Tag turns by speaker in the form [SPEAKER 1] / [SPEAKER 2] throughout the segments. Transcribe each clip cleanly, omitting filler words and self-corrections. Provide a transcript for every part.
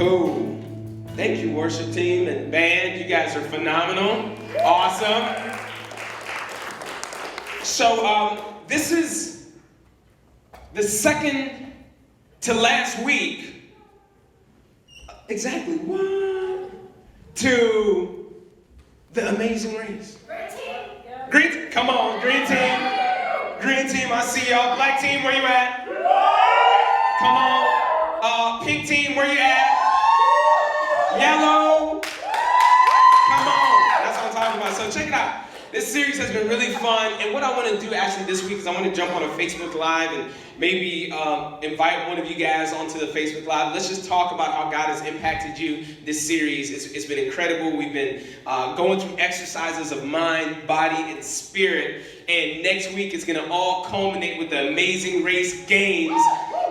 [SPEAKER 1] Cool. Thank you, worship team and band. You guys are phenomenal. Awesome. So this is the second to last week. Exactly. What? To the Amazing Race. Green, come on, green team. Green team, I see y'all. Black team, where you at? Come on. Pink team, where you at? Yellow. Come on. That's what I'm talking about. So check it out. This series has been really fun, and what I want to do actually this week is I want to jump on a Facebook Live and maybe invite one of you guys onto the Facebook Live. Let's just talk about how God has impacted you this series. It's been incredible. We've been going through exercises of mind, body, and spirit, and next week is going to all culminate with the Amazing Race Games.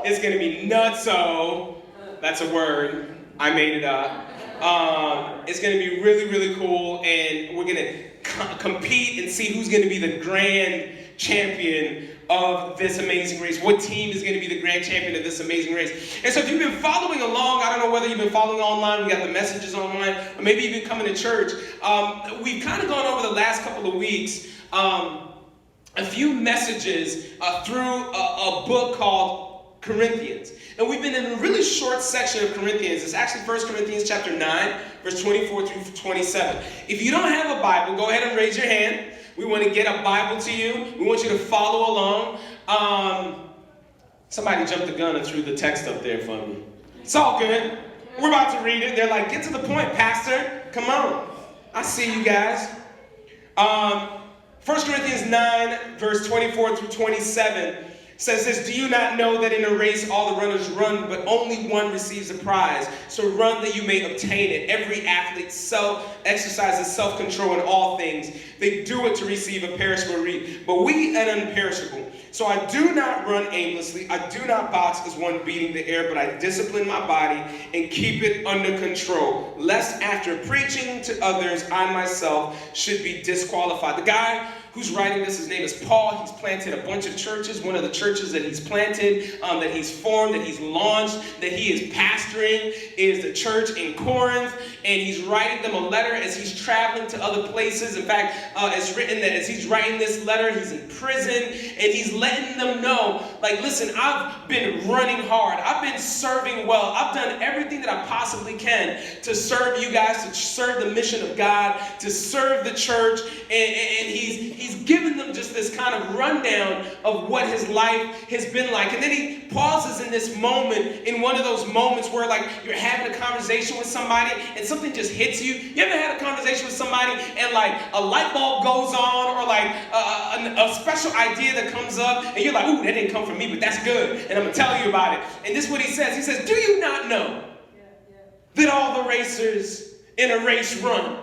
[SPEAKER 1] It's going to be nutso. That's a word. I made it up. It's going to be really, really cool, and we're going to compete and see who's going to be the grand champion of this amazing race. What team is going to be the grand champion of this amazing race? And so if you've been following along, I don't know whether you've been following online, we got the messages online, or maybe you've been coming to church. We've kind of gone over the last couple of weeks a few messages through a book called Corinthians. And we've been in a really short section of Corinthians. It's actually 1 Corinthians chapter 9, verse 24 through 27. If you don't have a Bible, go ahead and raise your hand. We want to get a Bible to you. We want you to follow along. Somebody jumped the gun and threw the text up there for me. It's all good. We're about to read it. They're like, get to the point, Pastor. Come on. I see you guys. 1 Corinthians 9, verse 24 through 27 says this: do you not know that in a race all the runners run, but only one receives a prize? So run that you may obtain it. Every athlete exercises self-control in all things. They do it to receive a perishable wreath, but we an imperishable. So I do not run aimlessly. I do not box as one beating the air, but I discipline my body and keep it under control, lest after preaching to others, I myself should be disqualified. The guy who's writing this, his name is Paul. He's planted a bunch of churches. One of the churches that he's planted, that he's formed, that he's launched, that he is pastoring is the church in Corinth. And he's writing them a letter as he's traveling to other places. In fact, it's written that as he's writing this letter, he's in prison. And he's letting them know, like, listen, I've been running hard. I've been serving well. I've done everything that I possibly can to serve you guys, to serve the mission of God, to serve the church. And he's given them just this kind of rundown of what his life has been like. And then he pauses in this moment, in one of those moments where, like, you're having a conversation with somebody and something just hits you. You ever had a conversation with somebody and, like, a light bulb goes on, or like a special idea that comes up and you're like, ooh, that didn't come from me, but that's good, and I'm going to tell you about it. And this is what he says. He says, do you not know that all the racers in a race run?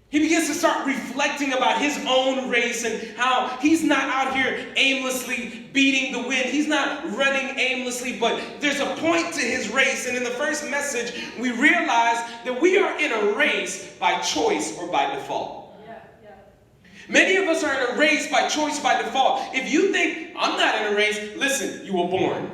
[SPEAKER 1] He begins to start reflecting about his own race and how he's not out here aimlessly beating the wind. He's not running aimlessly, but there's a point to his race. And in the first message, we realize that we are in a race by choice or by default. Many of us are in a race by choice, by default. If you think, I'm not in a race, listen, you were born.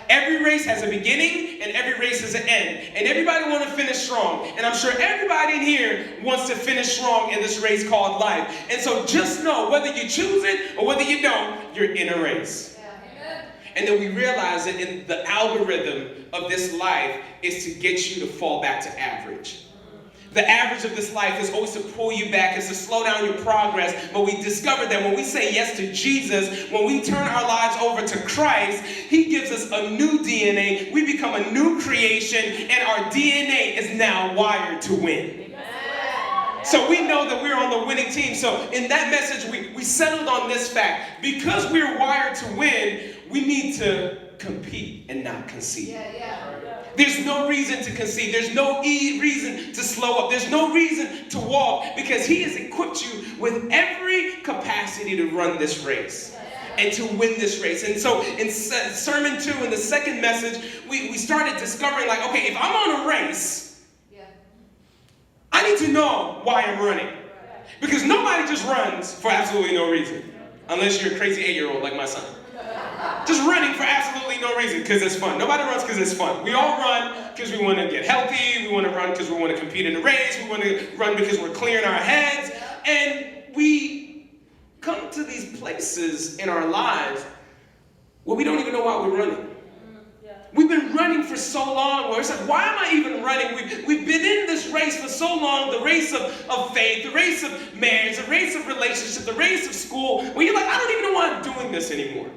[SPEAKER 1] Every race has a beginning and every race has an end. And everybody wants to finish strong. And I'm sure everybody in here wants to finish strong in this race called life. And so just know, whether you choose it or whether you don't, you're in a race. And then we realize that in the algorithm of this life is to get you to fall back to average. The average of this life is always to pull you back, is to slow down your progress. But we discovered that when we say yes to Jesus, when we turn our lives over to Christ, he gives us a new DNA. We become a new creation, and our DNA is now wired to win. So we know that we're on the winning team. So in that message, we settled on this fact. Because we're wired to win, we need to compete and not concede. There's no reason to concede. There's no reason to slow up. There's no reason to walk, because he has equipped you with every capacity to run this race and to win this race. And so in sermon 2, in the second message, we started discovering, like, okay, if I'm on a race, I need to know why I'm running. Because nobody just runs for absolutely no reason. Unless you're a crazy 8-year-old like my son. Just running for absolutely no reason, because it's fun. Nobody runs because it's fun. We all run because we want to get healthy. We want to run because we want to compete in the race. We want to run because we're clearing our heads. And we come to these places in our lives where we don't even know why we're running. We've been running for so long where it's like, why am I even running? We've been in this race for so long, the race of faith, the race of marriage, the race of relationship, the race of school, where you're like, I don't even know why I'm doing this anymore.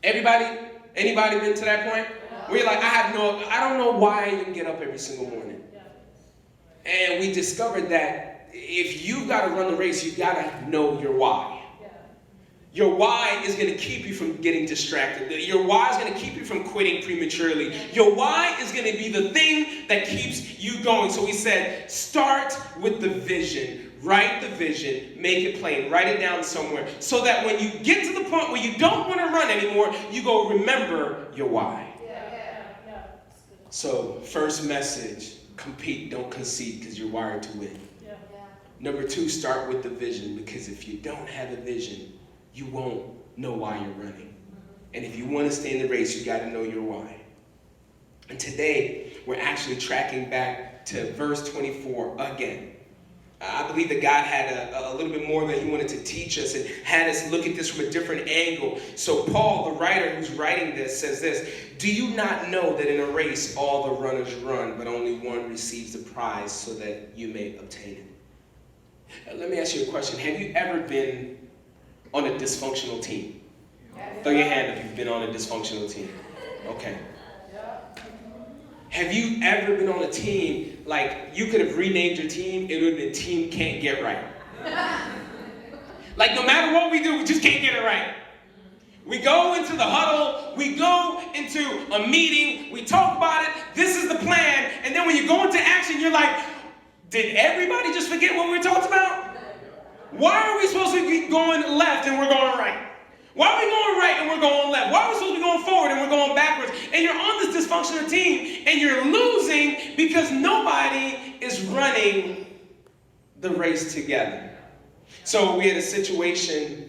[SPEAKER 1] Anybody been to that point? Where you're like, I don't know why I even get up every single morning. And we discovered that if you've got to run the race, you've got to know your why. Your why is going to keep you from getting distracted. Your why is going to keep you from quitting prematurely. Your why is going to be the thing that keeps you going. So we said, start with the vision. Write the vision. Make it plain. Write it down somewhere. So that when you get to the point where you don't want to run anymore, you go remember your why. So first message, compete, don't concede, because you're wired to win. Number 2, start with the vision, because if you don't have a vision, you won't know why you're running. And if you want to stay in the race, you got to know your why. And today, we're actually tracking back to verse 24 again. I believe that God had a little bit more that he wanted to teach us and had us look at this from a different angle. So Paul, the writer who's writing this, says this: do you not know that in a race all the runners run, but only one receives the prize, so that you may obtain it? Let me ask you a question. Have you ever been on a dysfunctional team? Throw your hand if you've been on a dysfunctional team. Okay. Have you ever been on a team, like you could have renamed your team, it would have been Team Can't Get Right? Like no matter what we do, we just can't get it right. We go into the huddle, we go into a meeting, we talk about it, this is the plan, and then when you go into action, you're like, did everybody just forget what we talked about? Why are we supposed to be going left and we're going right? Why are we going right and we're going left? Why are we supposed to be going forward and we're going backwards? And you're on this dysfunctional team and you're losing because nobody is running the race together. So we had a situation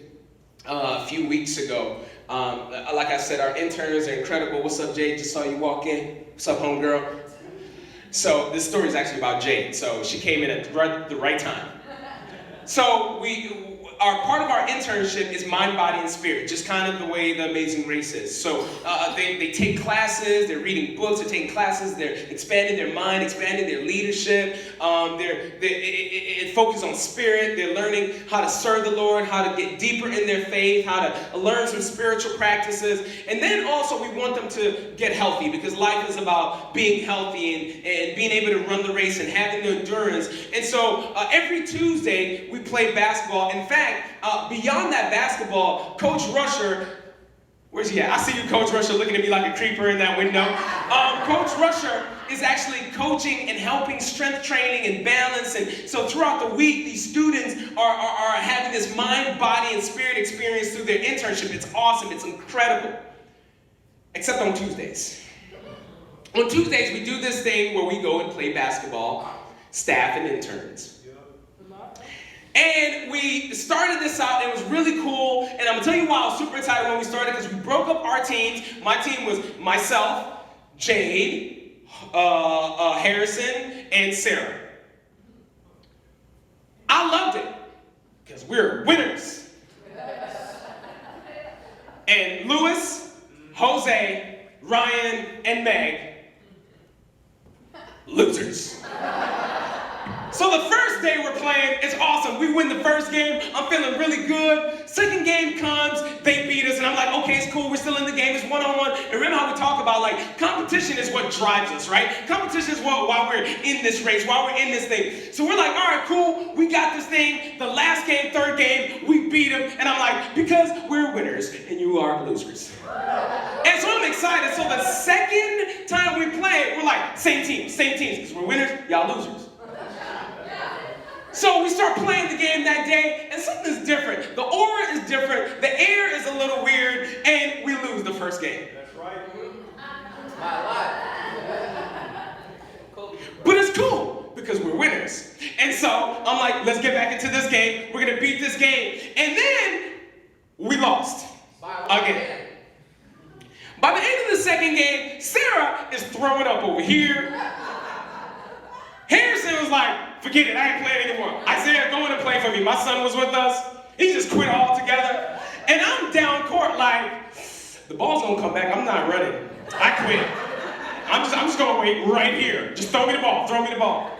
[SPEAKER 1] a few weeks ago. Like I said, our interns are incredible. What's up, Jade? Just saw you walk in. What's up, homegirl? So this story is actually about Jade. So she came in at the right time. So part of our internship is mind, body, and spirit, just kind of the way the Amazing Race is. So they take classes, they're reading books, they're taking classes, they're expanding their mind, expanding their leadership. It focuses on spirit. They're learning how to serve the Lord, how to get deeper in their faith, how to learn some spiritual practices. And then also we want them to get healthy, because life is about being healthy and being able to run the race and having the endurance. And so every Tuesday we play basketball. In fact, beyond that basketball, Coach Rusher, where's he at? I see you, Coach Rusher, looking at me like a creeper in that window. Coach Rusher is actually coaching and helping strength training and balance. And so throughout the week, these students are having this mind, body, and spirit experience through their internship. It's awesome. It's incredible. Except on Tuesdays. On Tuesdays, we do this thing where we go and play basketball, staff and interns. And we started this out, and it was really cool. And I'm going to tell you why I was super excited when we started, because we broke up our teams. My team was myself, Jade, Harrison, and Sarah. I loved it, because we're winners. And Lewis, Jose, Ryan, and Meg, losers. So the first day we're playing, it's awesome. We win the first game. I'm feeling really good. Second game comes, they beat us, and I'm like, okay, it's cool. We're still in the game. It's one-on-one. And remember how we talk about, like, competition is what drives us, right? Competition is why we're in this race, why we're in this thing. So we're like, all right, cool. We got this thing. The last game, third game, we beat them. And I'm like, because we're winners and you are losers. And so I'm excited. So the second time we play, we're like, same teams, because we're winners, y'all losers. So we start playing the game that day, and something's different. The aura is different, the air is a little weird, and we lose the first game.
[SPEAKER 2] That's right.
[SPEAKER 1] But it's cool, because we're winners. And so I'm like, let's get back into this game. We're going to beat this game. And then we lost. Again. just throwing up over here. Harrison was like, forget it, I ain't playing anymore. Isaiah, go in and play for me. My son was with us. He just quit altogether. And I'm down court like, the ball's gonna come back. I'm not running. I quit. I'm just gonna wait right here. Just throw me the ball, throw me the ball.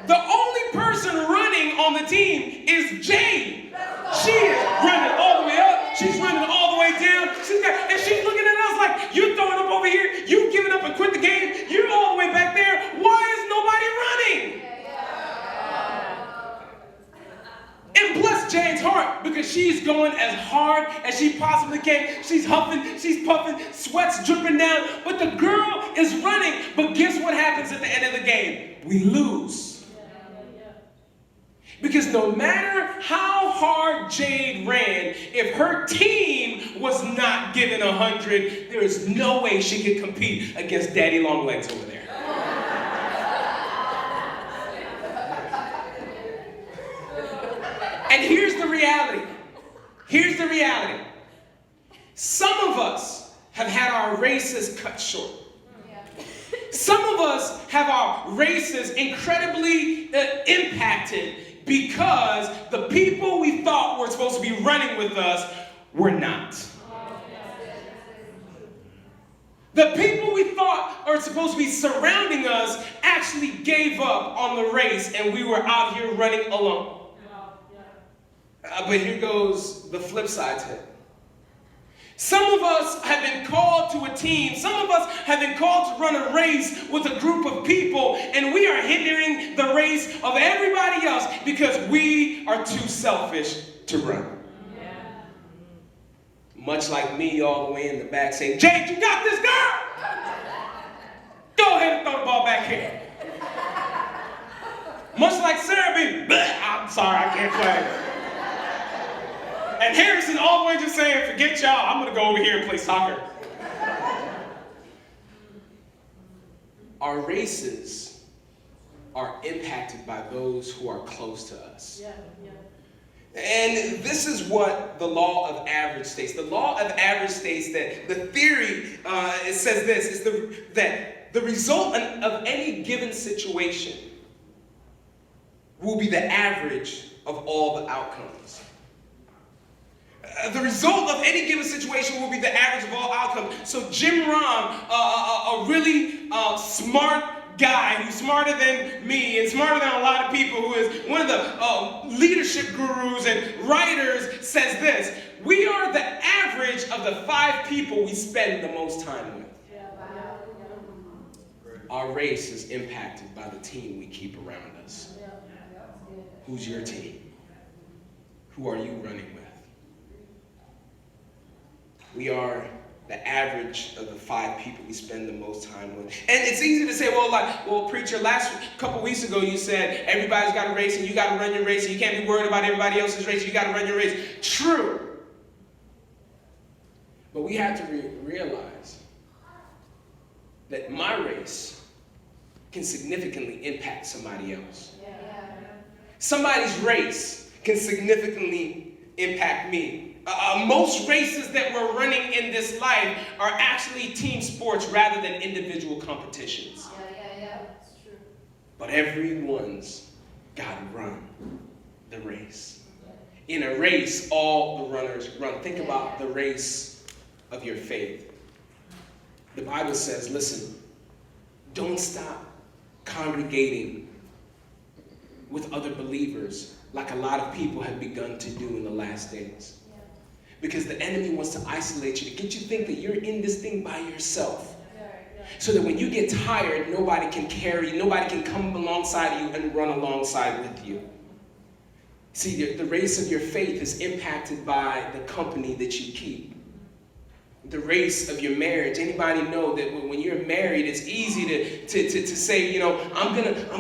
[SPEAKER 1] The only person running on the team is Jade. She is running all the way up. She's running all the way down. And she's looking at us like, you're throwing up over here. You've given up and quit the game. You're all the way back there. Why is nobody running? And bless Jane's heart, because she's going as hard as she possibly can. She's huffing, she's puffing, sweat's dripping down. But the girl is running. But guess what happens at the end of the game? We lose. Because no matter how hard Jade ran, if her team was not given 100, there is no way she could compete against Daddy Longlegs over there. And here's the reality. Here's the reality. Some of us have had our races cut short. Some of us have our races incredibly impacted because the people we thought were supposed to be running with us were not. The people we thought are supposed to be surrounding us actually gave up on the race, and we were out here running alone. But here goes the flip side to it. Some of us have been called to a team. Some of us have been called to run a race with a group of people, and we are hindering the race of everybody else because we are too selfish to run. Yeah. Much like me all the way in the back saying, Jade, you got this, girl! Go ahead and throw the ball back here. Much like Sarah being, I'm sorry, I can't play. And Harrison all the way just saying, forget y'all, I'm going to go over here and play soccer. Our races are impacted by those who are close to us. Yeah. And this is what the law of average states. The law of average states that the theory, it says this, is that the result of any given situation will be the average of all the outcomes. The result of any given situation will be the average of all outcomes. So Jim Rohn, a really smart guy who's smarter than me and smarter than a lot of people, who is one of the leadership gurus and writers, says this: we are the average of the 5 people we spend the most time with. Our race is impacted by the team we keep around us. Who's your team? Who are you running with? We are the average of the 5 people we spend the most time with. And it's easy to say, well, preacher, last couple weeks ago you said everybody's got a race and you got to run your race and you can't be worried about everybody else's race. You got to run your race. True. But we have to realize that my race can significantly impact somebody else. Somebody's race can significantly impact me. Most races that we're running in this life are actually team sports rather than individual competitions. Yeah, that's true. But everyone's got to run the race. In a race, all the runners run. Think about the race of your faith. The Bible says, listen, don't stop congregating with other believers like a lot of people have begun to do in the last days. Because the enemy wants to isolate you, to get you to think that you're in this thing by yourself. So that when you get tired, nobody can carry you, nobody can come alongside you and run alongside with you. See, the race of your faith is impacted by the company that you keep. The race of your marriage. Anybody know that when you're married, it's easy to say, I'm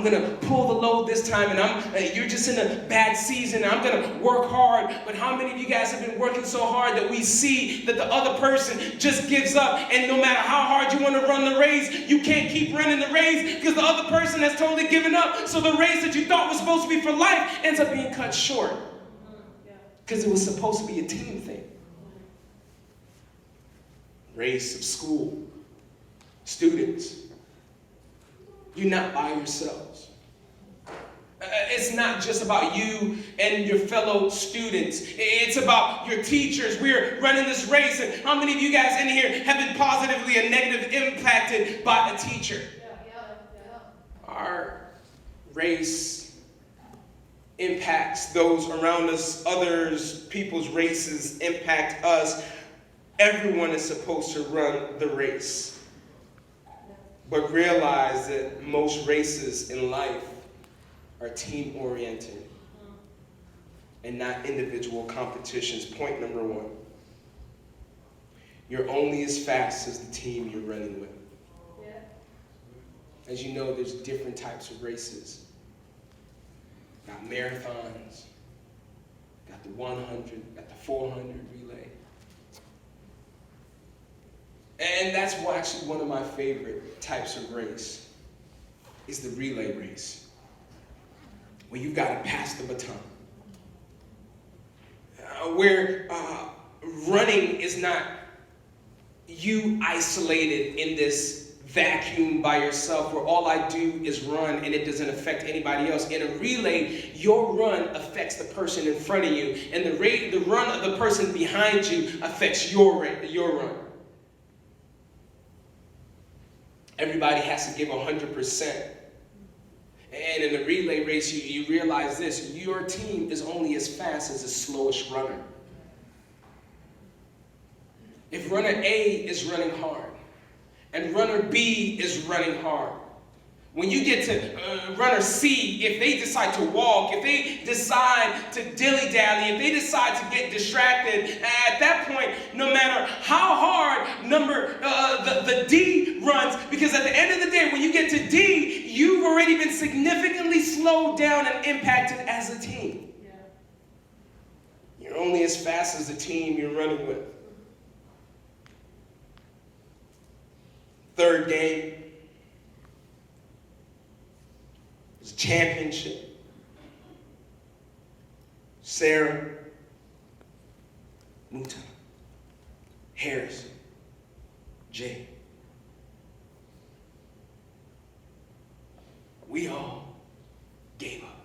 [SPEAKER 1] gonna pull the load this time, and you're just in a bad season. I'm gonna work hard. But how many of you guys have been working so hard that we see that the other person just gives up, and no matter how hard you want to run the race, you can't keep running the race because the other person has totally given up. So the race that you thought was supposed to be for life ends up being cut short because it was supposed to be a team thing. Race of school, Students, you're not by yourselves. It's not just about you and your fellow students. It's about your teachers. We're running this race, and how many of you guys in here have been positively and negatively impacted by a teacher? Our race impacts those around us. Others, people's races impact us. Everyone is supposed to run the race. But realize that most races in life are team-oriented and not individual competitions. Point number one. You're only as fast as the team you're running with. As you know, there's different types of races. Got marathons, got the 100, got the 400 relay. And that's actually one of my favorite types of race, is the relay race, where you've got to pass the baton. Where running is not you isolated in this vacuum by yourself, where all I do is run and it doesn't affect anybody else. In a relay, your run affects the person in front of you, and the run of the person behind you affects your run. Everybody has to give 100%. And in the relay race, you realize this: your team is only as fast as the slowest runner. If runner A is running hard, and runner B is running hard, when you get to runner C, if they decide to walk, if they decide to dilly-dally, if they decide to get distracted, at that point, no matter how hard the D runs, because at the end of the day, when you get to D, you've already been significantly slowed down and impacted as a team. Yeah. You're only as fast as the team you're running with. Third game is championship. Sarah, Muta, Harrison, Jay. We all gave up.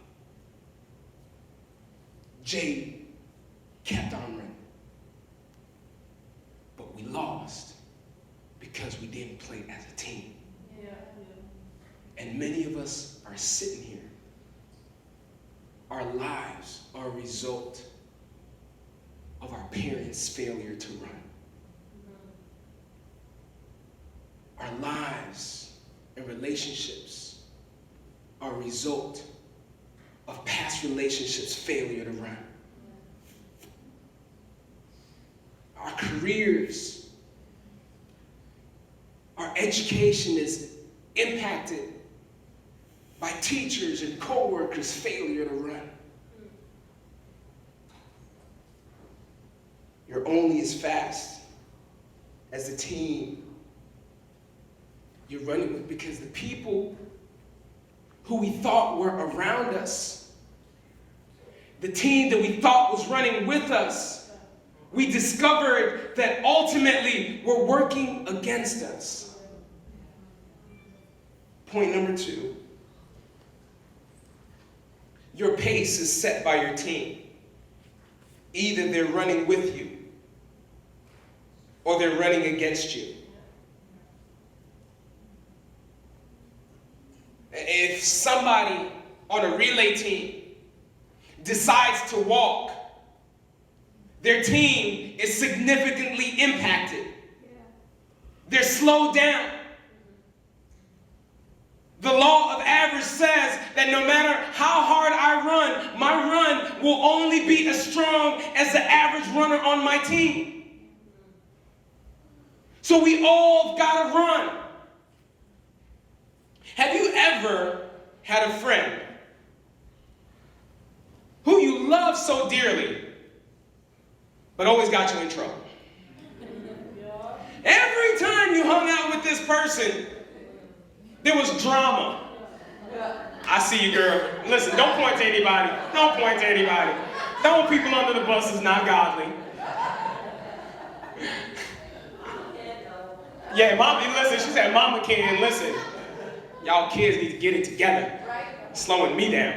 [SPEAKER 1] Jay kept on running. But we lost because we didn't play as a team. Yeah. And many of us are sitting here. Our lives are a result of our parents' failure to run. Our lives and relationships are a result of past relationships' failure to run. Our careers, our education is impacted by teachers and co-workers' failure to run. You're only as fast as the team you're running with, because the people who we thought were around us, the team that we thought was running with us, we discovered that ultimately were working against us. Point number 2. Your pace is set by your team. Either they're running with you or they're running against you. If somebody on a relay team decides to walk, their team is significantly impacted. They're slowed down. The law of average says that no matter how hard I run, my run will only be as strong as the average runner on my team. So we all got to run. Have you ever had a friend who you love so dearly, but always got you in trouble? Every time you hung out with this person, there was drama. I see you, girl. Listen, don't point to anybody. Don't point to anybody. Throwing people under the bus is not godly. Yeah, Mom, listen, she said, Mama can, listen. Y'all kids need to get it together. Slowing me down.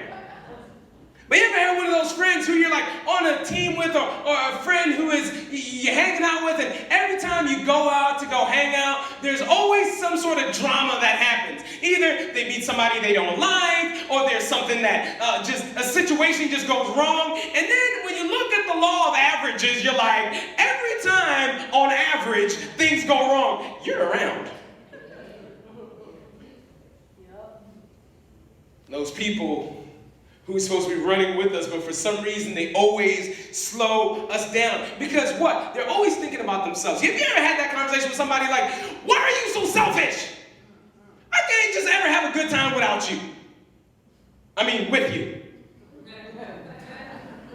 [SPEAKER 1] But you ever had one of those friends who you're like on a team with or a friend who is you're hanging out with, and every time you go out to go hang out, there's always some sort of drama that happens. Either they meet somebody they don't like, or there's something that just a situation just goes wrong. And then when you look at the law of averages, you're like, every time on average things go wrong, you're around. Those people who's supposed to be running with us, but for some reason they always slow us down. Because what? They're always thinking about themselves. Have you ever had that conversation with somebody like, why are you so selfish? I can't just ever have a good time without you. I mean, with you.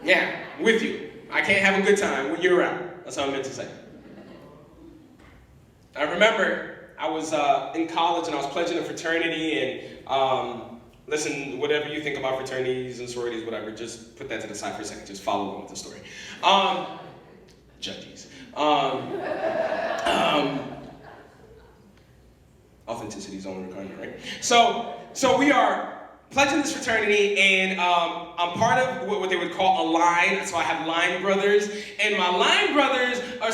[SPEAKER 1] Yeah, with you. I can't have a good time when you're around. That's what I meant to say. I remember I was in college and I was pledging a fraternity, and listen, whatever you think about fraternities and sororities, whatever, just put that to the side for a second. Just follow along with the story. Judges. Authenticity is only requirement, right? So we are pledging this fraternity, and I'm part of what they would call a line. So I have line brothers, and my line brothers are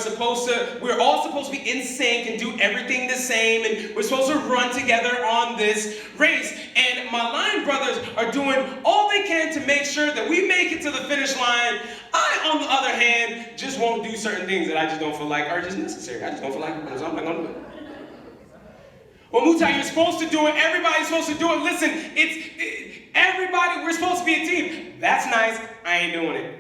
[SPEAKER 1] we're all supposed to be in sync and do everything the same, and we're supposed to run together on this race. And my line brothers are doing all they can to make sure that we make it to the finish line. I, on the other hand, just won't do certain things that I just don't feel like are just necessary. I just don't feel like it, so I'm not going to do it. Well, Muta, you're supposed to do it. Everybody's supposed to do it. Listen, everybody, we're supposed to be a team. That's nice. I ain't doing it.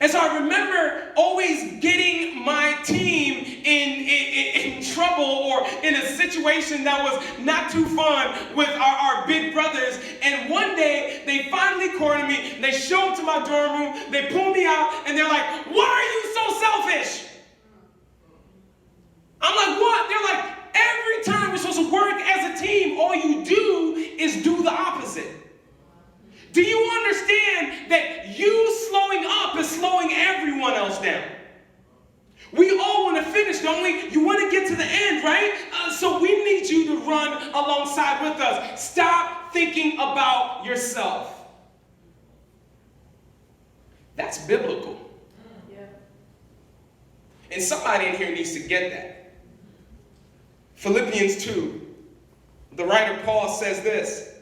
[SPEAKER 1] And so I remember always getting my team in trouble or in a situation that was not too fun with our big brothers. And one day, they finally cornered me. They show up to my dorm room. They pull me out, and they're like, why are you so selfish? I'm like, what? They're like, every time we're supposed to work as a team, all you do is do the opposite. Do you understand that you slowing up is slowing everyone else down? We all want to finish, don't we? You want to get to the end, right? So we need you to run alongside with us. Stop thinking about yourself. That's biblical. Yeah. And somebody in here needs to get that. Philippians 2, the writer Paul says this,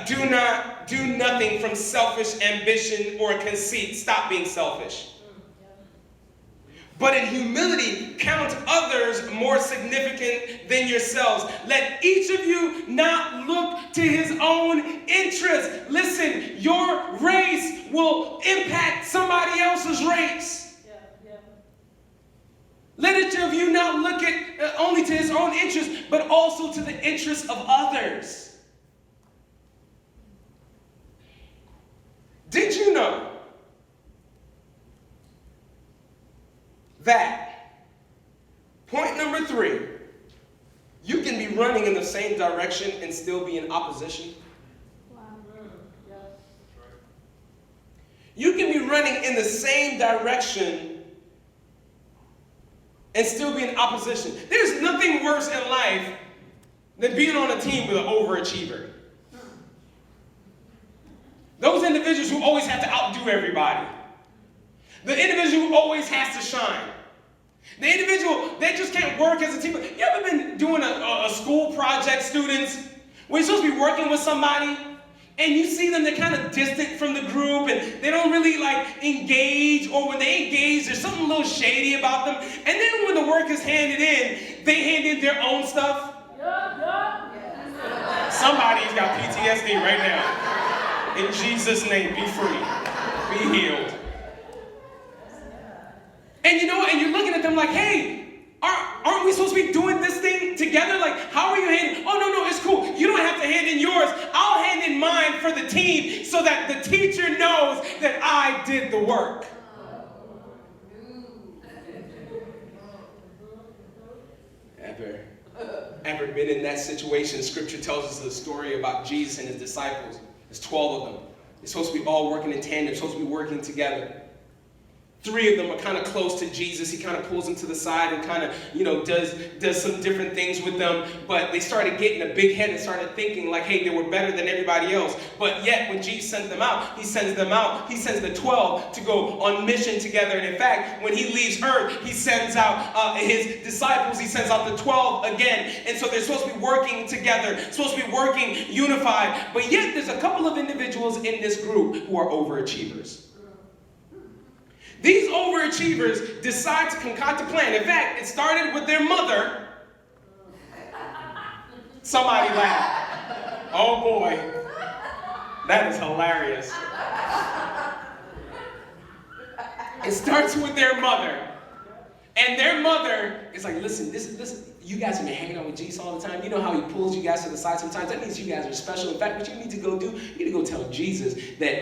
[SPEAKER 1] do nothing from selfish ambition or conceit. Stop being selfish. But in humility, count others more significant than yourselves. Let each of you not look to his own interest. Listen, your race will impact somebody else's race. Let each of you not look at only to his own interest, but also to the interests of others. Did you know that, point number 3, you can be running in the same direction and still be in opposition? Wow. You can be running in the same direction and still be in opposition. There's nothing worse in life than being on a team with an overachiever. Those individuals who always have to outdo everybody. The individual who always has to shine. The individual, they just can't work as a team. You ever been doing a school project, students, where you're supposed to be working with somebody, and you see them, they're kind of distant from the group, and they don't really engage, or when they engage, there's something a little shady about them. And then when the work is handed in, they hand in their own stuff. Somebody's got PTSD right now. In Jesus' name, be free. Be healed. And you know what? And you're looking at them like, hey, aren't we supposed to be doing this thing together? Like, how are you handing? Oh, no, it's cool. You don't have to hand in yours. I'll hand in mine for the team so that the teacher knows that I did the work. Ever been in that situation? Scripture tells us the story about Jesus and his disciples. There's 12 of them. They're supposed to be all working in tandem. They're supposed to be working together. three of them are kind of close to Jesus. He kind of pulls them to the side and kind of, does some different things with them. But they started getting a big head and started thinking like, hey, they were better than everybody else. But yet, when Jesus sent them out, he sends the 12 to go on mission together. And in fact, when he leaves earth, he sends out his disciples. He sends out the 12 again. And so they're supposed to be working together, supposed to be working unified. But yet, there's a couple of individuals in this group who are overachievers. These overachievers decide to concoct a plan. In fact, it started with their mother. Somebody laughed. Oh boy. That is hilarious. It starts with their mother. And their mother is like, listen, you guys have been hanging out with Jesus all the time. You know how he pulls you guys to the side sometimes? That means you guys are special. In fact, what you need to go do, you need to go tell Jesus that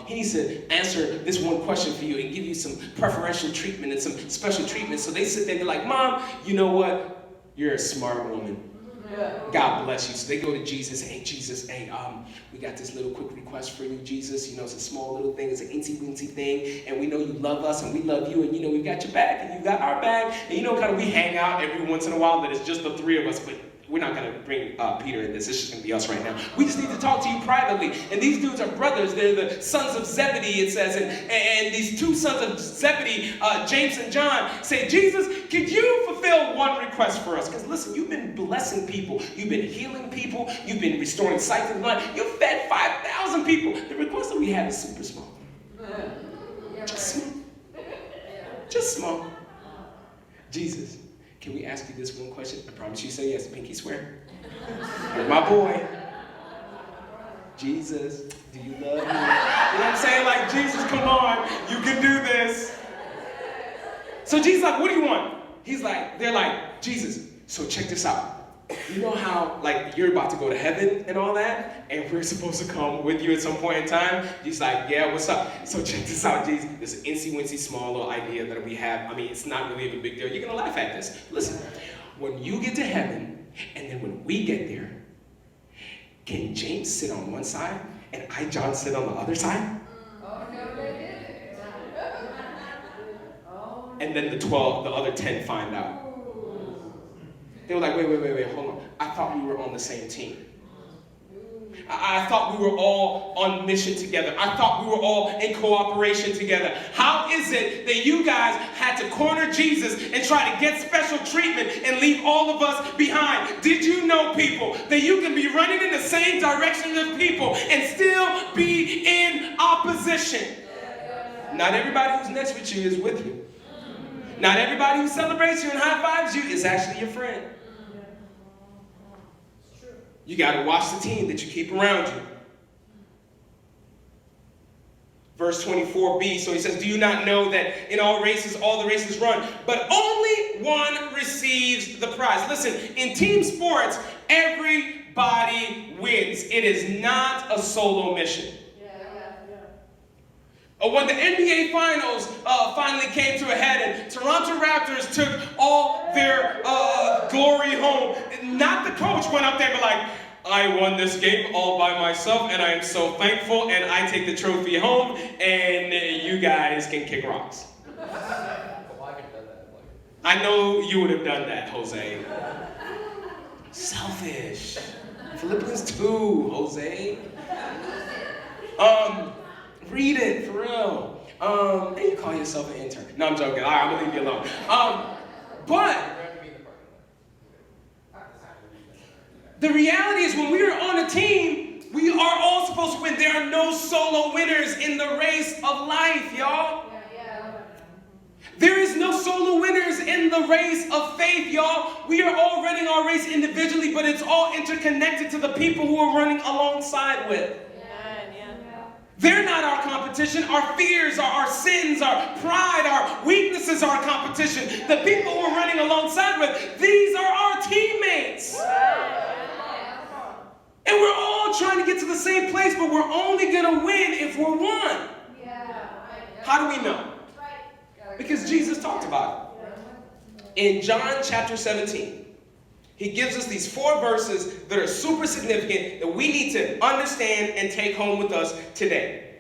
[SPEAKER 1] he needs to answer this one question for you and give you some preferential treatment and some special treatment. So they sit there and they're like, Mom, you know what? You're a smart woman. God bless you. So they go to Jesus. Hey, Jesus, we got this little quick request for you, Jesus. It's a small little thing. It's an incy-wincy thing. And we know you love us and we love you. And, we've got your back and you got our back. And, we hang out every once in a while that it's just the three of us. But we're not going to bring Peter in this. It's just going to be us right now. We just need to talk to you privately. And these dudes are brothers. They're the sons of Zebedee, it says. And these two sons of Zebedee, James and John, say, Jesus, could you fulfill one request for us? Because listen, you've been blessing people. You've been healing people. You've been restoring sight to the blind. You fed 5,000 people. The request that we have is super small. Just small. Just small. Jesus, can we ask you this one question? I promise you say yes. Pinky swear. You're my boy. Jesus, do you love me? You know what I'm saying? Like, Jesus, come on. You can do this. So Jesus is like, what do you want? They're like, Jesus, so check this out. You know how, you're about to go to heaven and all that? And we're supposed to come with you at some point in time? He's like, yeah, what's up? So check this out, Jesus. This is an incy-wincy small little idea that we have. It's not really a big deal. You're going to laugh at this. Listen, when you get to heaven, and then when we get there, can James sit on one side, and I, John, sit on the other side? And then the other 10 find out. They were like, wait, hold on. I thought we were on the same team. I thought we were all on mission together. I thought we were all in cooperation together. How is it that you guys had to corner Jesus and try to get special treatment and leave all of us behind? Did you know, people, that you can be running in the same direction as people and still be in opposition? Not everybody who's next with you is with you. Not everybody who celebrates you and high-fives you is actually your friend. You got to watch the team that you keep around you. Verse 24b, so he says, do you not know that in all the races run, but only one receives the prize? Listen, in team sports, everybody wins. It is not a solo mission. When the NBA Finals finally came to a head and Toronto Raptors took all their glory home, not the coach went up there and be like, I won this game all by myself and I am so thankful and I take the trophy home and you guys can kick rocks. I know you would have done that, Jose. Selfish. Philippians 2, Jose. Read it, for real. And you call yourself an intern. No, I'm joking. All right, I'm going to leave you alone. But the reality is when we are on a team, we are all supposed to win. There are no solo winners in the race of life, y'all. There is no solo winners in the race of faith, y'all. We are all running our race individually, but it's all interconnected to the people who are running alongside with. They're not our competition. Our fears, our sins, our pride, our weaknesses are our competition. The people we're running alongside with, these are our teammates. And we're all trying to get to the same place, but we're only going to win if we're one. How do we know? Because Jesus talked about it. In John chapter 17, he gives us these 4 verses that are super significant that we need to understand and take home with us today.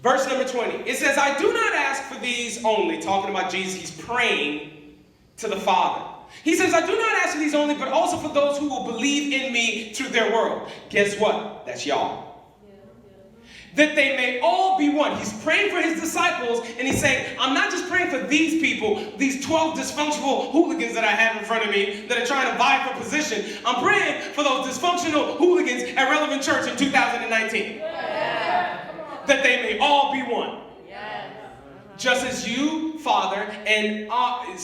[SPEAKER 1] Verse number 20. It says, I do not ask for these only. Talking about Jesus, he's praying to the Father. He says, I do not ask for these only, but also for those who will believe in me through their word. Guess what? That's y'all. That they may all be one. He's praying for his disciples, and he's saying, I'm not just praying for these people, these 12 dysfunctional hooligans that I have in front of me that are trying to vie for position. I'm praying for those dysfunctional hooligans at Relevant Church in 2019. That they may all be one. Just as you, Father,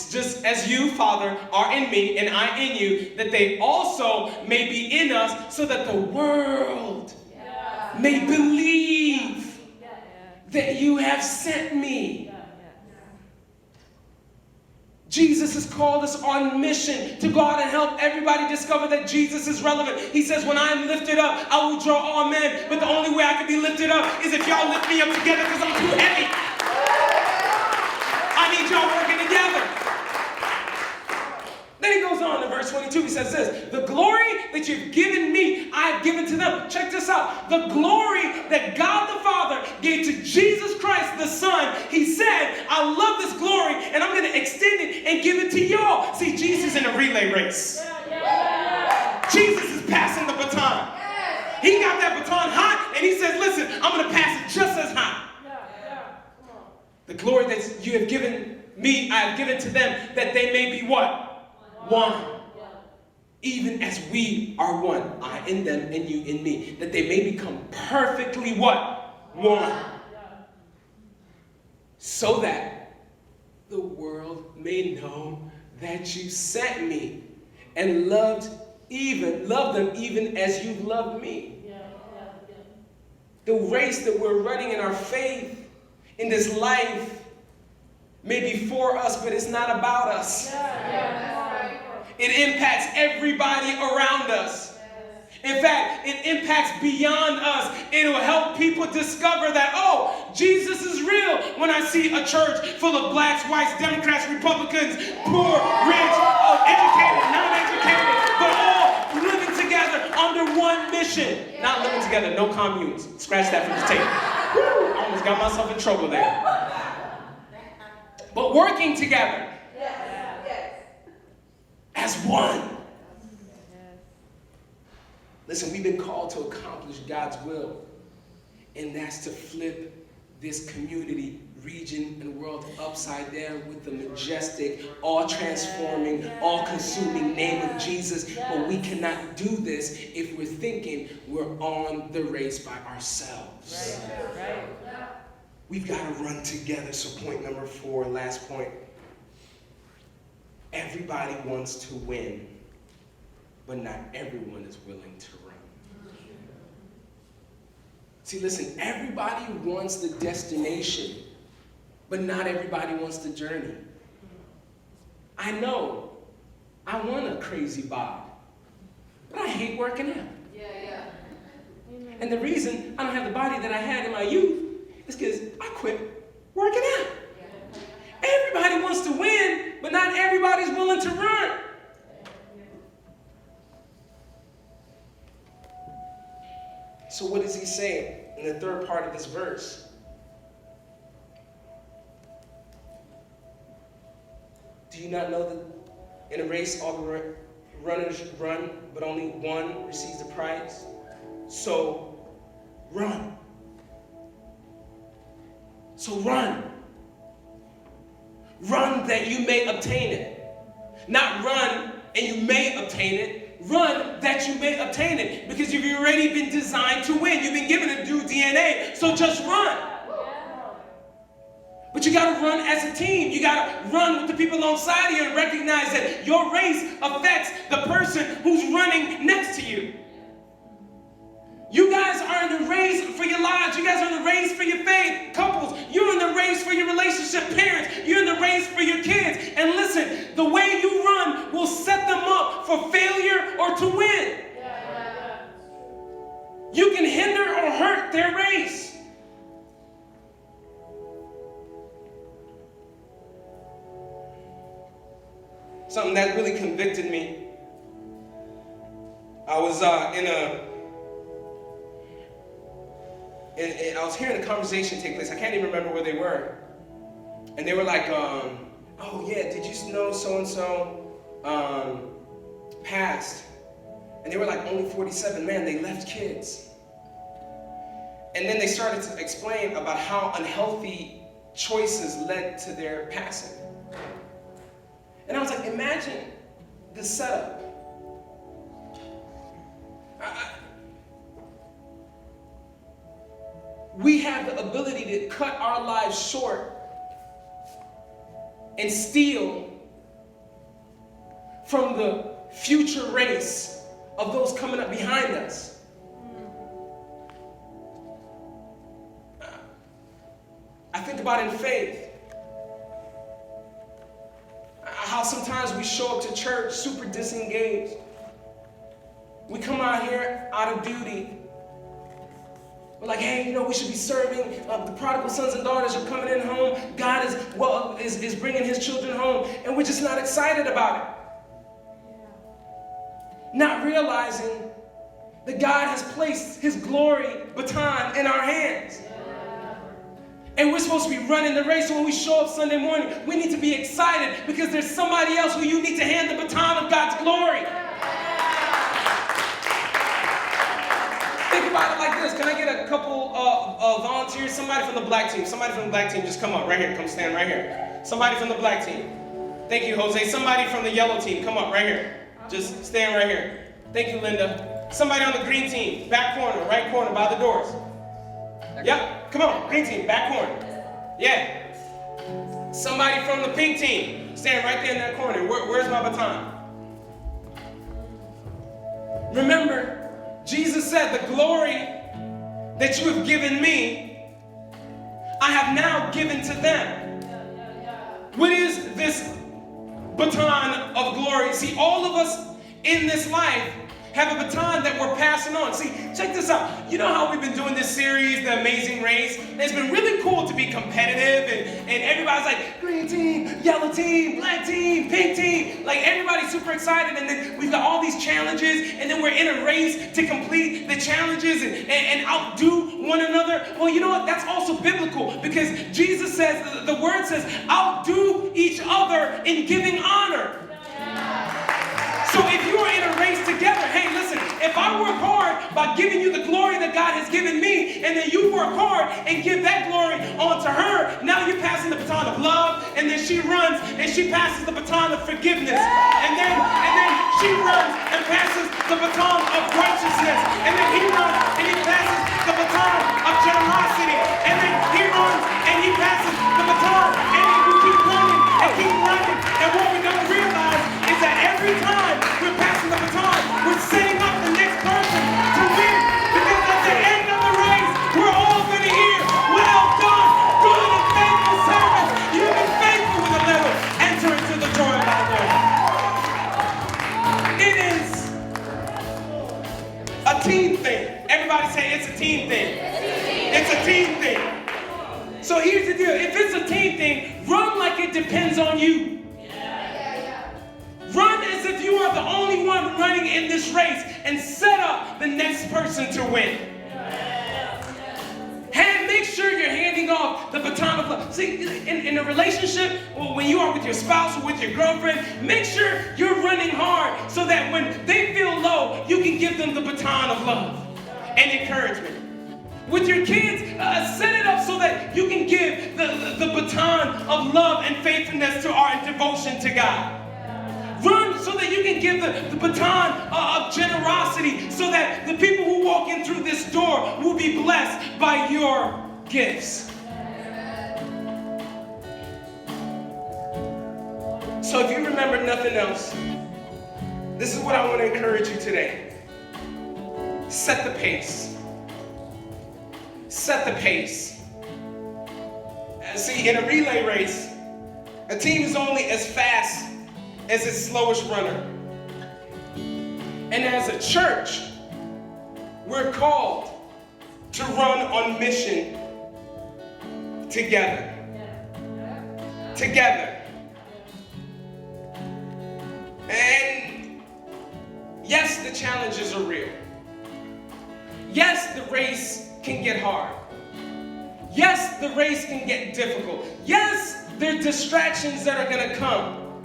[SPEAKER 1] just as you, Father, are in me and I in you, that they also may be in us, so that the world may believe that you have sent me. Jesus has called us on mission to go out and help everybody discover that Jesus is relevant. He says, when I am lifted up, I will draw all men. But the only way I can be lifted up is if y'all lift me up together, because I'm too heavy. I need y'all working together. Then he goes on in verse 22. He says this, the glory that you've given me, I have given to them. Check this out. The glory that God the Father gave to Jesus Christ the Son. He said, I love this glory, and I'm going to extend it and give it to y'all. See, Jesus is in a relay race. Jesus is passing the baton. He got that baton hot, and he says, listen, I'm going to pass it just as hot. The glory that you have given me, I have given to them, that they may be what? One. Even as we are one. I in them and you in me. That they may become perfectly what? One. So that the world may know that you sent me and loved them even as you loved me. The race that we're running in our faith in this life may be for us, but it's not about us. It impacts everybody around us. In fact, it impacts beyond us. It will help people discover that, oh, Jesus is real. When I see a church full of blacks, whites, Democrats, Republicans, poor, rich, educated, non-educated, but all living together under one mission. Not living together, no communes. Scratch that from the tape. I almost got myself in trouble there. But working together. As one. Listen, we've been called to accomplish God's will. And that's to flip this community, region, and world upside down with the majestic, all-transforming, all-consuming name of Jesus. But we cannot do this if we're thinking we're on the race by ourselves. We've got to run together. So point number 4, last point. Everybody wants to win, but not everyone is willing to run. See, listen, everybody wants the destination, but not everybody wants the journey. I know I want a crazy bod, but I hate working out. And the reason I don't have the body that I had in my youth is because I quit working out. Everybody wants to win, but not everybody's willing to run. So what does he say in the third part of this verse? Do you not know that in a race all the runners run, but only one receives the prize? So run. So run. Run that you may obtain it. Not run and you may obtain it. Run that you may obtain it. Because you've already been designed to win. You've been given a new DNA. So just run. But you got to run as a team. You got to run with the people alongside of you and recognize that your race affects the person who's running next to you. You guys are in the race for your lives. You guys are in the race for your faith. Couples, you're in the race for your relationship. Parents, you're in the race for your kids. And listen, the way you run will set them up for failure or to win. You can hinder or hurt their race. Something that really convicted me. I was in a and I was hearing a conversation take place. I can't even remember where they were. And they were like, oh yeah, did you know so-and-so passed? And they were like, only 47. Man, they left kids. And then they started to explain about how unhealthy choices led to their passing. And I was like, imagine the setup. We have the ability to cut our lives short and steal from the future race of those coming up behind us. I think about in faith, how sometimes we show up to church super disengaged. We come out here out of duty. We're like, hey, we should be serving. The prodigal sons and daughters are coming in home. God is bringing his children home. And we're just not excited about it. Not realizing that God has placed his glory baton in our hands. And we're supposed to be running the race. So when we show up Sunday morning, we need to be excited because there's somebody else who you need to hand the baton of God's glory. Think about it like this. Can I get a couple volunteers? Somebody from the black team. Somebody from the black team, just come up right here. Come stand right here. Somebody from the black team. Thank you, Jose. Somebody from the yellow team, come up right here. Just stand right here. Thank you, Linda. Somebody on the green team, back corner, right corner by the doors. Yep, come on, green team, back corner. Yeah. Somebody from the pink team, stand right there in that corner. Where's my baton? Remember, Jesus said, the glory that you have given me, I have now given to them. What is this baton of glory? See, all of us in this life have a baton that we're passing on. See, check this out. You know how we've been doing this series, The Amazing Race? It's been really cool to be competitive, and everybody's like, green team, yellow team, black team, pink team. Like, everybody's super excited, and then we've got all these challenges, and then we're in a race to complete the challenges and outdo one another. Well, you know what? That's also biblical, because Jesus says, the word says, outdo each other in giving honor. So if you are in a race together, hey, listen, if I work hard by giving you the glory that God has given me, and then you work hard and give that glory onto her, now you're passing the baton of love, and then she runs and she passes the baton of forgiveness. And then she runs and passes the baton of righteousness. And then he runs and he passes the baton of generosity. And then he runs and he passes the baton, and then we keep running and keep running. And what we don't realize is that every time we're passing the baton, we're setting up the next person to win. Because at the end of the race, we're all going to hear, well done, good and faithful servant. You've been faithful with a little. Enter into the joy of our Lord. It is a team thing. Everybody say it's a team thing. It's a team thing. So here's the deal. If it's a team thing, run like it depends on you. Run as if you are the only one running in this race, and set up the next person to win. Make sure you're handing off the baton of love. See, in a relationship, when you are with your spouse or with your girlfriend, make sure you're running hard so that when they feel low, you can give them the baton of love and encouragement. With your kids, set it up so that you can give the baton of love and faithfulness to our devotion to God. Run so that you can give the baton of generosity, so that the people who walk in through this door will be blessed by your gifts. So if you remember nothing else, this is what I want to encourage you today. Set the pace. Set the pace. See, in a relay race, a team is only as fast as its slowest runner. And as a church, we're called to run on mission together. Together. And yes, the challenges are real. Yes, the race can get hard. Yes, the race can get difficult. Yes, there are distractions that are going to come.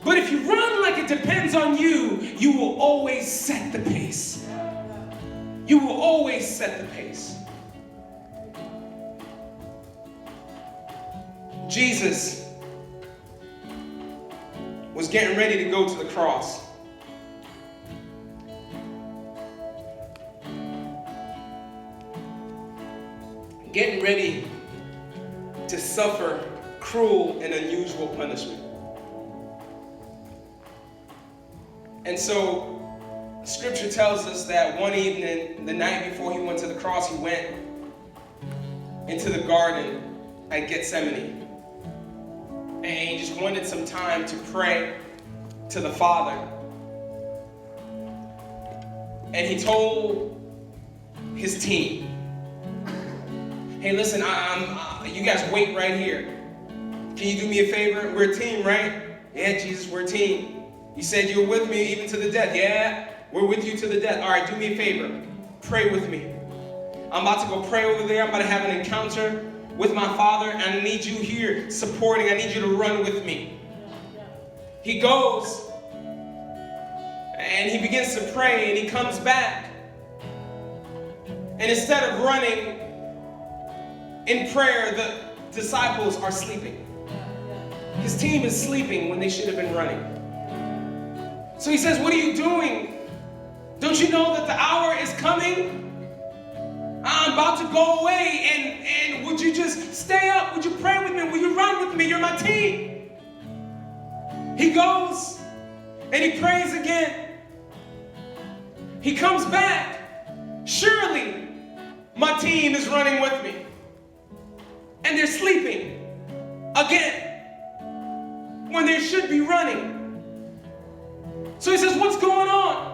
[SPEAKER 1] But if you run like it depends on you, you will always set the pace. You will always set the pace. Jesus was getting ready to go to the cross. Getting ready to suffer cruel and unusual punishment. And so, Scripture tells us that one evening, the night before he went to the cross, he went into the garden at Gethsemane. And he just wanted some time to pray to the Father. And he told his team, hey, listen, you guys wait right here. Can you do me a favor? We're a team, right? Yeah, Jesus, we're a team. You said you were with me even to the death. Yeah, we're with you to the death. All right, do me a favor. Pray with me. I'm about to go pray over there. I'm about to have an encounter with my Father, and I need you here supporting. I need you to run with me. He goes, and he begins to pray, and he comes back. And instead of running in prayer, the disciples are sleeping. His team is sleeping when they should have been running. So he says, what are you doing? Don't you know that the hour is coming? I'm about to go away, and would you just stay up? Would you pray with me? Will you run with me? You're my team. He goes, and he prays again. He comes back. Surely, my team is running with me. And they're sleeping again when they should be running. So he says, what's going on?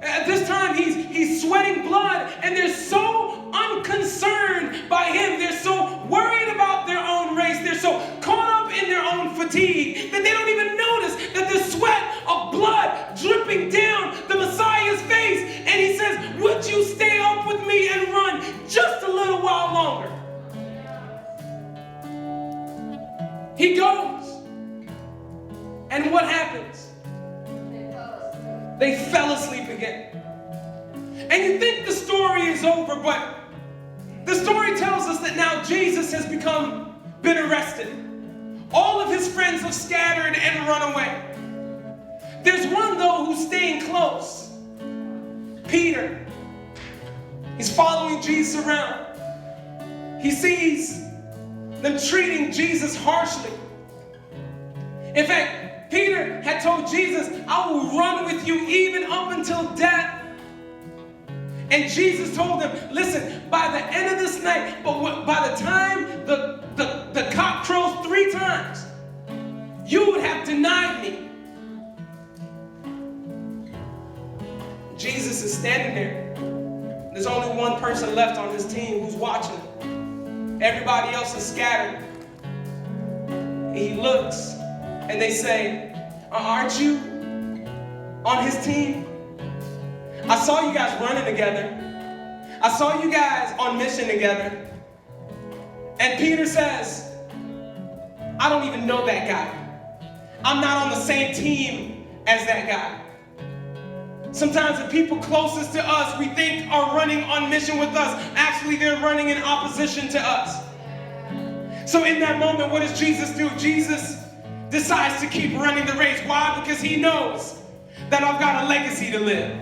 [SPEAKER 1] At this time, he's sweating blood, and they're so unconcerned by him. They're so worried about their own race. They're so caught up in their own fatigue that they don't even notice that the sweat of blood dripping down the Messiah's face. And he says, would you stay up with me and run just a little while longer? He goes. And what happens? They fell asleep again. And you think the story is over, but the story tells us that now Jesus has been arrested. All of his friends have scattered and run away. There's one, though, who's staying close. Peter. He's following Jesus around. He sees them treating Jesus harshly. In fact, Peter had told Jesus, I will run with you even up until death. And Jesus told him, listen, by the end of this night, but by the time the cock crows 3 times, you would have denied me. Jesus is standing there. There's only one person left on his team who's watching. Everybody else is scattered. And he looks. And they say, aren't you on his team? I saw you guys running together. I saw you guys on mission together. And Peter says, I don't even know that guy. I'm not on the same team as that guy. Sometimes the people closest to us we think are running on mission with us. Actually, they're running in opposition to us. So in that moment, what does Jesus do? Jesus decides to keep running the race. Why? Because he knows that I've got a legacy to live.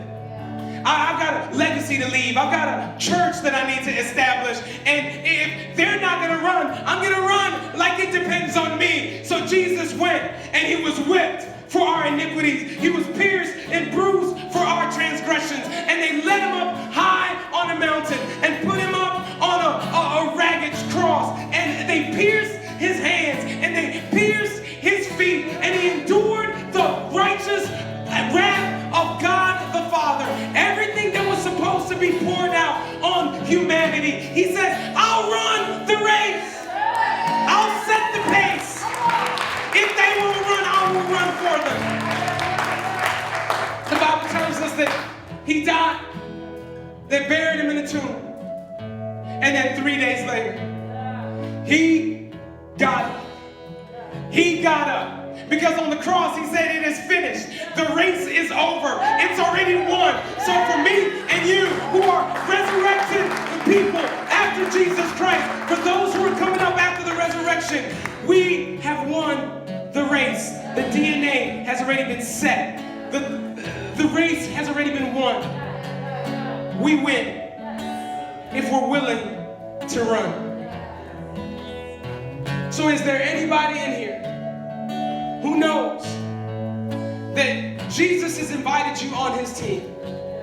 [SPEAKER 1] I've got a legacy to leave. I've got a church that I need to establish. And if they're not going to run, I'm going to run like it depends on me. So Jesus went and he was whipped for our iniquities. He was pierced and bruised for our transgressions. And they led him up high on a mountain and put him up on a ragged cross. And they pierced his hands and they pierced his feet. And he endured the righteous wrath of God the Father. Everything that was supposed to be poured out on humanity. He says, I'll run the race. I'll set the pace. If they will run, I will run for them. The Bible tells us that he died. They buried him in a tomb. And then 3 days later, he got up. He got up. Because on the cross, he said, it is finished. The race is over. It's already won. So for me and you who are resurrected people after Jesus Christ, for those who are coming up after the resurrection, we have won the race. The DNA has already been set. The race has already been won. We win if we're willing to run. So is there anybody in here who knows that Jesus has invited you on his team?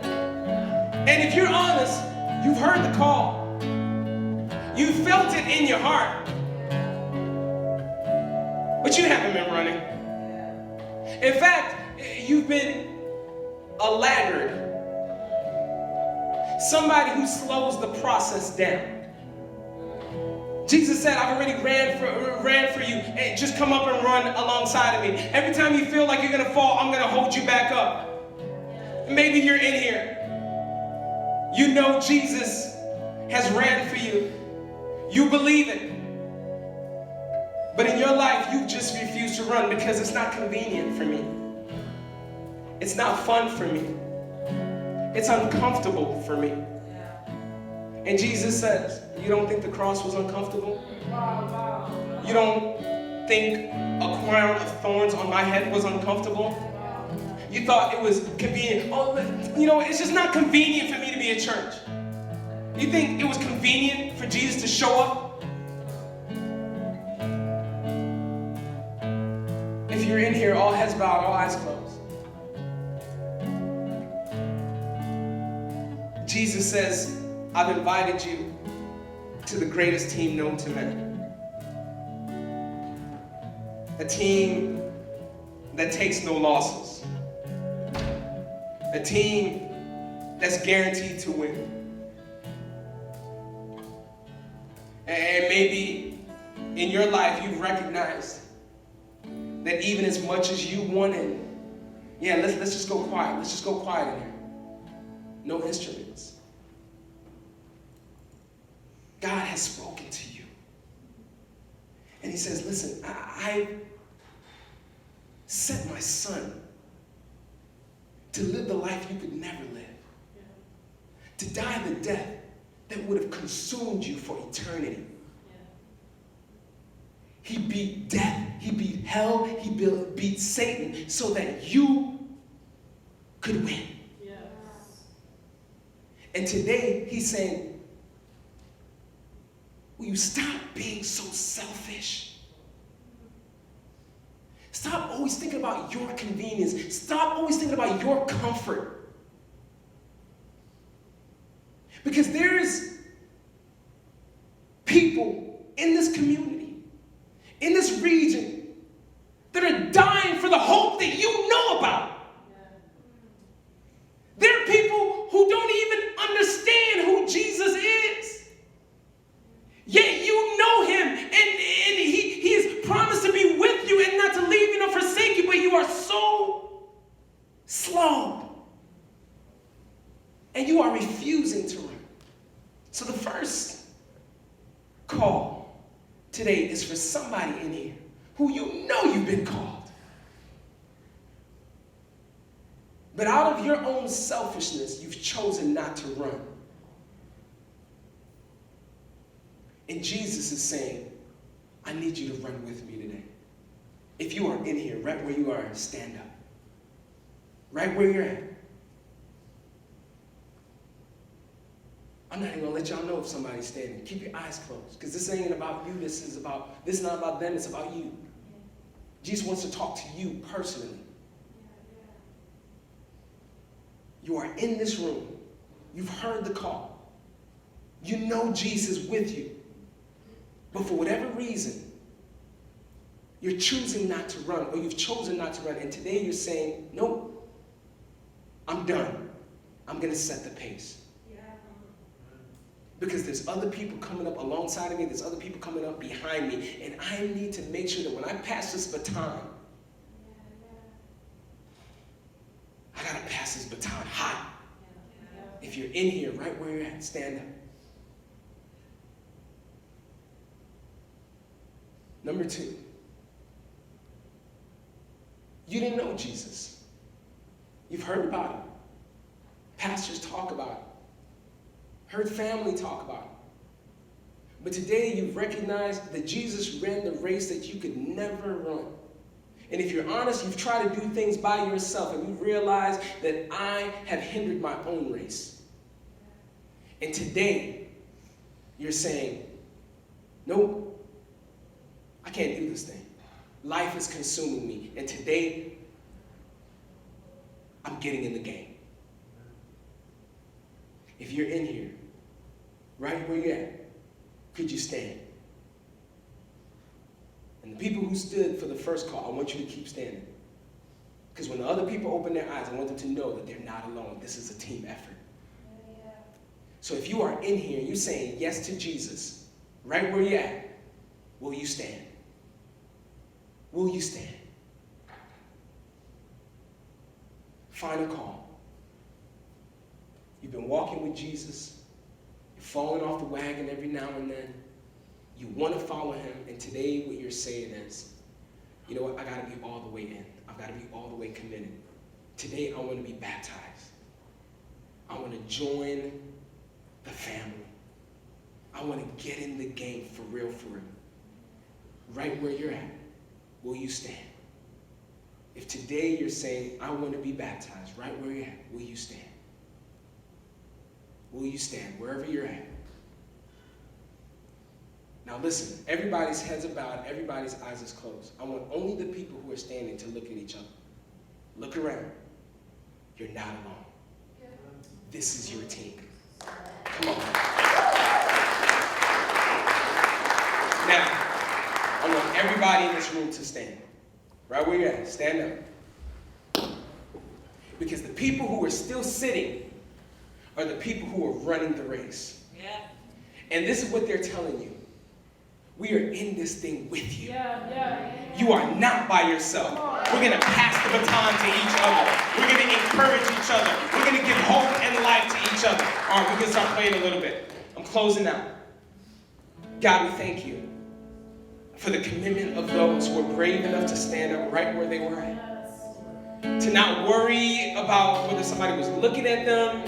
[SPEAKER 1] And if you're honest, you've heard the call. You felt it in your heart. But you haven't been running. In fact, you've been a laggard. Somebody who slows the process down. Jesus said, I've already ran for you. Hey, just come up and run alongside of me. Every time you feel like you're going to fall, I'm going to hold you back up. Maybe you're in here. You know Jesus has ran for you. You believe it. But in your life, you've just refused to run because it's not convenient for me. It's not fun for me. It's uncomfortable for me. And Jesus says, you don't think the cross was uncomfortable? You don't think a crown of thorns on my head was uncomfortable? You thought it was convenient. Oh, it's just not convenient for me to be at church. You think it was convenient for Jesus to show up? If you're in here, all heads bowed, all eyes closed. Jesus says, I've invited you to the greatest team known to man. A team that takes no losses. A team that's guaranteed to win. And maybe in your life you've recognized that even as much as you wanted, let's just go quiet. Let's just go quiet in here. No instruments. God has spoken to you. And he says, listen, I sent my son to live the life you could never live. To die the death that would have consumed you for eternity. He beat death, he beat hell, he beat Satan so that you could win. And today he's saying, will you stop being so selfish? Stop always thinking about your convenience. Stop always thinking about your comfort. Because there's people in this community, in this region, that are dying for the hope that you know about. There are people who don't even understand who Jesus is. Yet you know him, and he has promised to be with you and not to leave you nor forsake you, but you are so slow. And you are refusing to run. So the first call today is for somebody in here who you know you've been called. But out of your own selfishness, you've chosen not to run. And Jesus is saying, I need you to run with me today. If you are in here, right where you are, stand up. Right where you're at. I'm not even going to let y'all know if somebody's standing. Keep your eyes closed. Because this ain't about you. This is not about them. It's about you. Jesus wants to talk to you personally. You are in this room. You've heard the call. You know Jesus is with you. But for whatever reason, you're choosing not to run, or you've chosen not to run, and today you're saying, nope, I'm done. I'm going to set the pace. Because there's other people coming up alongside of me, there's other people coming up behind me, and I need to make sure that when I pass this baton, I got to pass this baton hot. If you're in here, right where you're at, stand up. Number two, you didn't know Jesus. You've heard about him. Pastors talk about him. Heard family talk about him. But today you've recognized that Jesus ran the race that you could never run. And if you're honest, you've tried to do things by yourself and you've realized that I have hindered my own race. And today you're saying, nope, I can't do this thing. Life is consuming me. And today, I'm getting in the game. If you're in here, right where you're at, could you stand? And the people who stood for the first call, I want you to keep standing. Because when the other people open their eyes, I want them to know that they're not alone. This is a team effort. Yeah. So if you are in here and you're saying yes to Jesus, right where you're at, will you stand? Will you stand? Final call. You've been walking with Jesus. You're falling off the wagon every now and then. You want to follow him, and today what you're saying is, you know what, I got to be all the way in. I've got to be all the way committed. Today I want to be baptized. I want to join the family. I want to get in the game for real, for real. Right where you're at, will you stand? If today you're saying, I want to be baptized, right where you're at, will you stand? Will you stand wherever you're at? Now listen, everybody's heads are bowed, everybody's eyes is closed. I want only the people who are standing to look at each other. Look around. You're not alone. This is your team. Come on. Now, I want everybody in this room to stand. Right where you're at, stand up. Because the people who are still sitting are the people who are running the race. Yeah. And this is what they're telling you. We are in this thing with you. You are not by yourself. We're going to pass the baton to each other. We're going to encourage each other. We're going to give hope and life to each other. All right, we can start playing a little bit. I'm closing out. God, we thank you for the commitment of those who were brave enough to stand up right where they were at. To not worry about whether somebody was looking at them.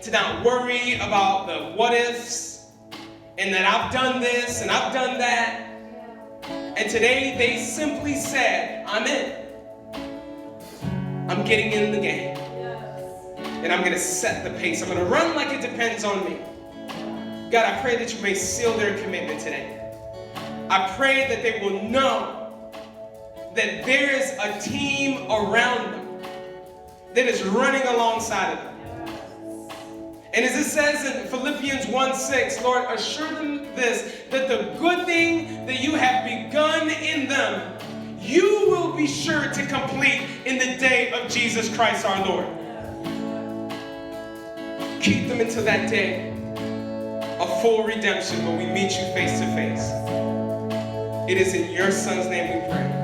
[SPEAKER 1] To not worry about the what ifs. And that I've done this and I've done that. And today they simply said, I'm in. I'm getting in the game. And I'm going to set the pace. I'm going to run like it depends on me. God, I pray that you may seal their commitment today. I pray that they will know that there is a team around them that is running alongside of them. And as it says in Philippians 1:6, Lord, assure them this, that the good thing that you have begun in them, you will be sure to complete in the day of Jesus Christ our Lord. Keep them until that day of full redemption when we meet you face to face. It is in your Son's name we pray.